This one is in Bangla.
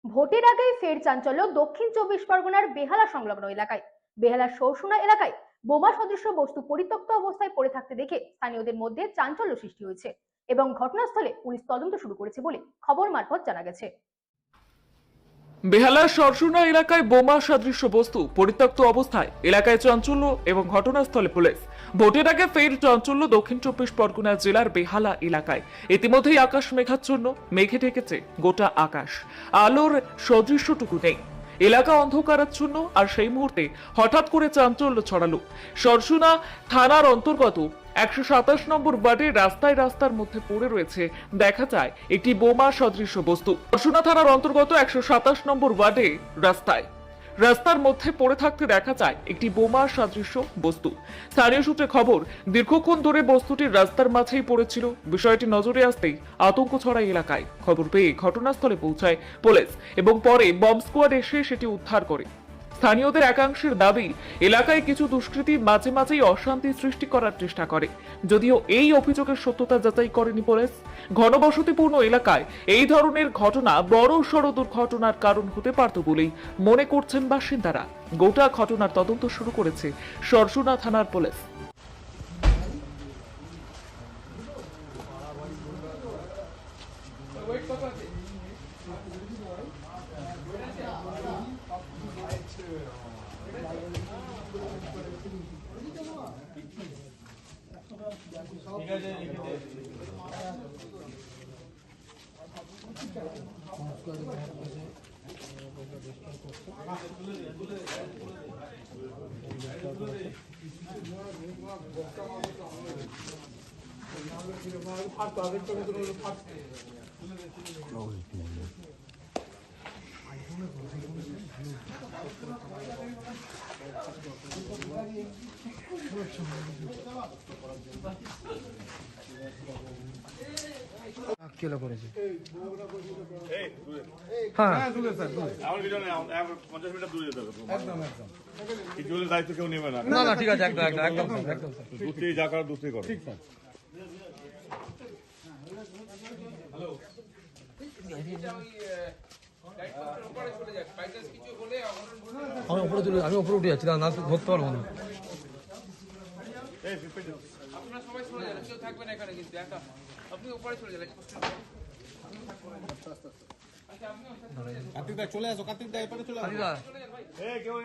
ভোটের আগেই ফের চাঞ্চল্য দক্ষিণ চব্বিশ পরগনার বেহালা সংলগ্ন এলাকায়। বেহালার সরসুনা এলাকায় বোমা সদৃশ বস্তু পরিত্যক্ত অবস্থায় পড়ে থাকতে দেখে স্থানীয়দের মধ্যে চাঞ্চল্য সৃষ্টি হয়েছে এবং ঘটনাস্থলে পুলিশ তদন্ত শুরু করেছে বলে খবর মারফত জানা গেছে। বেহালার সরসুনা এলাকায় বোমা সদৃশ্য বস্তু পরিত্যক্ত অবস্থায় এলাকায় চাঞ্চল্য এবং ঘটনাস্থলে পুলিশ। ভোটের আগে ফের চাঞ্চল্য দক্ষিণ চব্বিশ পরগনা জেলার বেহালা এলাকায়। ইতিমধ্যেই আকাশ মেঘাচ্ছন্ন, মেঘে ঢেকেছে গোটা আকাশ, আলোর সদৃশ্যটুকু নেই। এলাকা অন্ধকারাচ্ছন্ন, আর সেই মুহূর্তে হঠাৎ করে চাঞ্চল্য ছড়ালো সরসুনা থানার অন্তর্গত 127 নম্বর ওয়ার্ডের রাস্তার মধ্যে পড়ে রয়েছে দেখা যায় একটি বোমা সদৃশ্য বস্তু। সরসুনা থানার অন্তর্গত 127 নম্বর ওয়ার্ডে রাস্তার মধ্যে পড়ে থাকতে দেখা যায় একটি বোমা সদৃশ্য বস্তু। স্থানীয় সূত্রে খবর, দীর্ঘক্ষণ ধরে বস্তুটি রাস্তার মাঝেই পড়েছিল। বিষয়টি নজরে আসতেই আতঙ্ক ছড়ায় এলাকায়। খবর পেয়ে ঘটনাস্থলে পৌঁছায় পুলিশ এবং পরে বম্ব স্কোয়াড এসে সেটি উদ্ধার করে। স্থানীয়দের একাংশের দাবি, এলাকায় কিছু দুষ্কৃতী মাঝে মাঝেই অশান্তি সৃষ্টি করার চেষ্টা করে, যদিও এই অভিযোগের সত্যতা যাচাই করেনি পুলিশ। ঘনবসতিপূর্ণ এলাকায় এই ধরনের ঘটনা বড়সড় দুর্ঘটনার কারণ হতে পারত বলেই মনে করছেন বাসিন্দারা। গোটা ঘটনার তদন্ত শুরু করেছে সরসুনা থানার পুলিশ। কেলো করেছে দায়িত্ব কেউ নেবে না। না ঠিক আছে, একদম একদম একদম দুধতেই যা করার দুধতেই করো। আমি উপরে উঠে যাচ্ছি, না ধরতে পারবো না। আপনারা সবাই চলে যাবেন, কেউ থাকবেন এখানে, কিন্তু একা আপনি উপরে চলে যাবেন। কার্তিক দা চলে আসো, কার্তিক দা এপারে চলে আসো। আদিদা কেউ